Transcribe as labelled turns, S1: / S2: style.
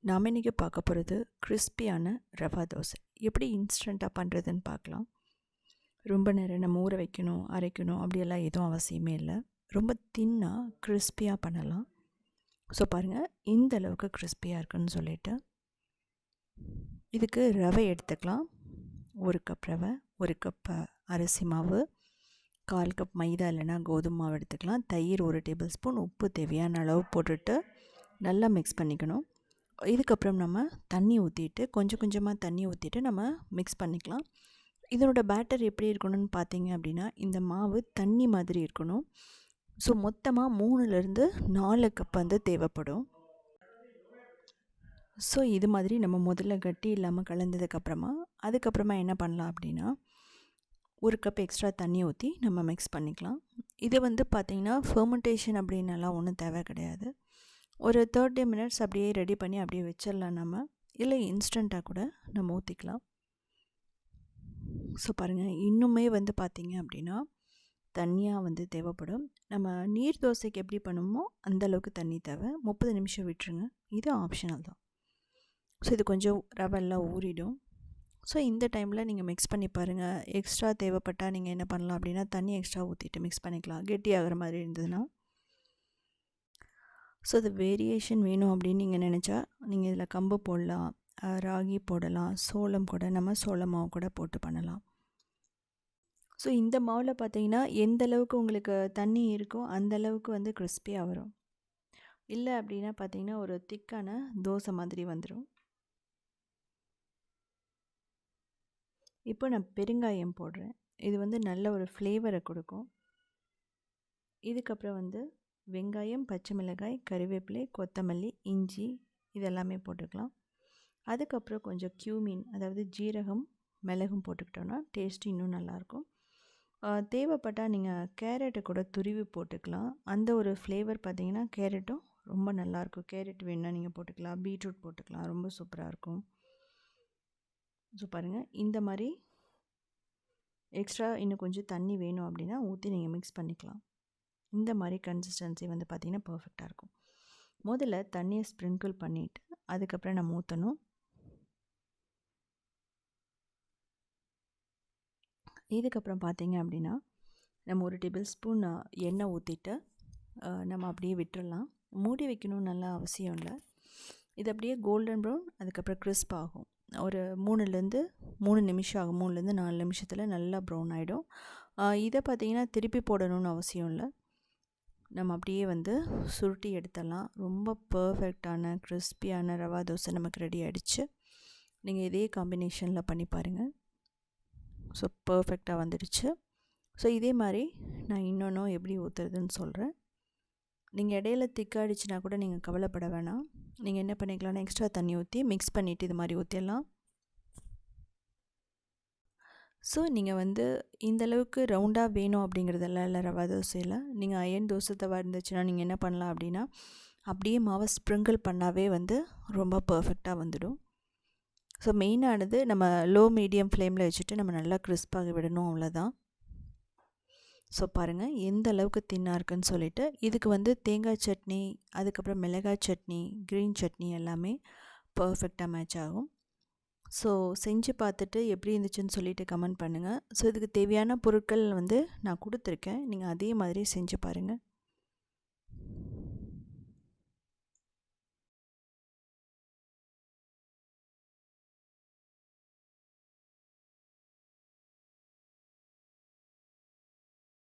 S1: நாம் இன்றைக்கி பார்க்க போகிறது கிறிஸ்பியான ரவா தோசை. எப்படி இன்ஸ்டண்ட்டாக பண்ணுறதுன்னு பார்க்கலாம். ரொம்ப நேரம் நம்ம ஊற வைக்கணும், அரைக்கணும் அப்படியெல்லாம் எதுவும் அவசியமே இல்லை. ரொம்ப தின்னாக கிறிஸ்பியாக பண்ணலாம். ஸோ பாருங்கள், இந்த அளவுக்கு கிறிஸ்பியாக இருக்குன்னு சொல்லிட்டு இதுக்கு ரவை எடுத்துக்கலாம். 1 கப் ரவை, 1 கப் அரிசி மாவு, 1/4 கப் மைதா இல்லைனா கோதுமை மாவு எடுத்துக்கலாம். தயிர் 1 டேபிள் ஸ்பூன், உப்பு தேவையான அளவு போட்டுட்டு நல்லா மிக்ஸ் பண்ணிக்கணும். இதுக்கப்புறம் நம்ம தண்ணி ஊற்றிட்டு கொஞ்சம் கொஞ்சமாக தண்ணி ஊற்றிட்டு நம்ம மிக்ஸ் பண்ணிக்கலாம். இதனோட பேட்டர் எப்படி இருக்கணும்னு பார்த்தீங்க அப்படின்னா, இந்த மாவு தண்ணி மாதிரி இருக்கணும். ஸோ மொத்தமாக 3லேருந்து 4 கப் வந்து தேவைப்படும். ஸோ இது மாதிரி நம்ம முதல்ல கட்டி இல்லாமல் கலந்ததுக்கப்புறமா அதுக்கப்புறமா என்ன பண்ணலாம் அப்படின்னா, 1 கப் எக்ஸ்ட்ரா தண்ணி ஊற்றி நம்ம மிக்ஸ் பண்ணிக்கலாம். இது வந்து பார்த்திங்கன்னா ஃபெர்மெண்டேஷன் அப்படின்னலாம் ஒன்றும் தேவை கிடையாது. ஒரு 30 மினிட்ஸ் அப்படியே ரெடி பண்ணி அப்படியே வச்சிடலாம் நம்ம. இல்லை இன்ஸ்டண்ட்டாக கூட நம்ம ஊற்றிக்கலாம். ஸோ பாருங்கள், இன்னுமே வந்து பார்த்திங்க அப்படின்னா தண்ணியாக வந்து தேவைப்படும். நம்ம நீர் தோசைக்கு எப்படி பண்ணுமோ அந்தளவுக்கு தண்ணி தேவை. 30 நிமிஷம் விட்டுருங்க. இது ஆப்ஷனல் தான். ஸோ இது கொஞ்சம் ரவெல்லாம் ஊறிடும். ஸோ இந்த டைமில் நீங்கள் மிக்ஸ் பண்ணி பாருங்கள். எக்ஸ்ட்ரா தேவைப்பட்டால் நீங்கள் என்ன பண்ணலாம் அப்படின்னா தண்ணி எக்ஸ்ட்ரா ஊற்றிட்டு மிக்ஸ் பண்ணிக்கலாம், கெட்டியாகிற மாதிரி இருந்ததுன்னா. ஸோ அது வேரியேஷன் வேணும் அப்படின்னு நீங்கள் நினச்சா நீங்கள் இதில் கம்பு போடலாம், ராகி போடலாம், சோளம் கூட நம்ம சோள மாவு கூட போட்டு பண்ணலாம். ஸோ இந்த மாவில் பார்த்தீங்கன்னா எந்த அளவுக்கு உங்களுக்கு தண்ணி இருக்கோ அந்தளவுக்கு வந்து கிறிஸ்பியாக வரும். இல்லை அப்படின்னா பார்த்தீங்கன்னா ஒரு திக்கான தோசை மாதிரி வந்துடும். இப்போ நான் பெருங்காயம் போடுறேன். இது வந்து நல்ல ஒரு ஃப்ளேவரை கொடுக்கும். இதுக்கப்புறம் வந்து வெங்காயம், பச்சை மிளகாய், கறிவேப்பிலை, கொத்தமல்லி, இஞ்சி இதெல்லாமே போட்டுக்கலாம். அதுக்கப்புறம் கொஞ்சம் கியூமின், அதாவது ஜீரகம், மிளகும் போட்டுக்கிட்டோன்னா டேஸ்ட்டு இன்னும் நல்லாயிருக்கும். தேவைப்பட்டால் நீங்கள் கேரட்டை கூட துருவி போட்டுக்கலாம். அந்த ஒரு ஃப்ளேவர் பார்த்திங்கன்னா கேரட்டும் ரொம்ப நல்லாயிருக்கும். கேரட் வேணுன்னா நீங்கள் போட்டுக்கலாம், பீட்ரூட் போட்டுக்கலாம், ரொம்ப சூப்பராக இருக்கும். ஸோ பாருங்கள், இந்த மாதிரி எக்ஸ்ட்ரா இன்னும் கொஞ்சம் தண்ணி வேணும் அப்படின்னா ஊற்றி நீங்கள் மிக்ஸ் பண்ணிக்கலாம். இந்த மாதிரி கன்சிஸ்டன்சி வந்து பார்த்திங்கன்னா பர்ஃபெக்டாக இருக்கும். முதல்ல தண்ணியை ஸ்ப்ரிங்கிள் பண்ணிவிட்டு அதுக்கப்புறம் நம்ம ஊற்றணும். இதுக்கப்புறம் பார்த்திங்க அப்படின்னா நம்ம 1 டேபிள் ஸ்பூன் எண்ணெய் ஊற்றிட்டு நம்ம அப்படியே விட்டுடலாம். மூடி வைக்கணும் நல்லா அவசியம் இல்லை. இது அப்படியே கோல்டன் ப்ரௌன், அதுக்கப்புறம் கிறிஸ்ப் ஆகும். ஒரு 3 நிமிஷம் ஆகும். 3லேருந்து 4 நிமிஷத்தில் நல்லா ப்ரௌன் ஆகிடும். இதை பார்த்திங்கன்னா திருப்பி போடணும்னு அவசியம் இல்லை. நம்ம அப்படியே வந்து சுருட்டி எடுத்துடலாம். ரொம்ப பர்ஃபெக்டான கிறிஸ்பியான ரவா தோசை நமக்கு ரெடி ஆகிடுச்சு. நீங்கள் இதே காம்பினேஷனில் பண்ணி பாருங்கள். ஸோ பர்ஃபெக்டாக வந்துடுச்சு. ஸோ இதே மாதிரி நான் இன்னொன்றும் எப்படி ஊற்றுறதுன்னு சொல்கிறேன். நீங்கள் இடையில திக்காடிச்சுனா கூட நீங்கள் கவலைப்பட வேணாம். நீங்கள் என்ன பண்ணிக்கலாம்னா எக்ஸ்ட்ரா தண்ணி ஊற்றி மிக்ஸ் பண்ணிவிட்டு இது மாதிரி ஊற்றிடலாம். ஸோ நீங்கள் வந்து இந்தளவுக்கு ரவுண்டாக வேணும் அப்படிங்கிறதெல்லாம் இல்லை ரவா தோசையில். நீங்கள் அயன் தோசை தவா இருந்துச்சுன்னா நீங்கள் என்ன பண்ணலாம் அப்படின்னா அப்படியே மாவை ஸ்ப்ரிங்கிள் பண்ணாவே வந்து ரொம்ப பர்ஃபெக்டாக வந்துடும். ஸோ மெயினானது நம்ம லோ மீடியம் ஃப்ளேமில் வச்சுட்டு நம்ம நல்லா கிறிஸ்பாக விடணும், அவ்வளோதான். ஸோ பாருங்கள் எந்த அளவுக்கு தின்னாக இருக்குன்னு சொல்லிவிட்டு. இதுக்கு வந்து தேங்காய் சட்னி, அதுக்கப்புறம் மிளகாய் சட்னி, க்ரீன் சட்னி எல்லாமே பர்ஃபெக்டாக மேட்ச் ஆகும். ஸோ செஞ்சு பார்த்துட்டு எப்படி இருந்துச்சுன்னு சொல்லிவிட்டு கமெண்ட் பண்ணுங்கள். ஸோ இதுக்கு தேவையான பொருட்கள் வந்து நான் கொடுத்துருக்கேன். நீங்கள் அதே மாதிரி செஞ்சு பாருங்கள்.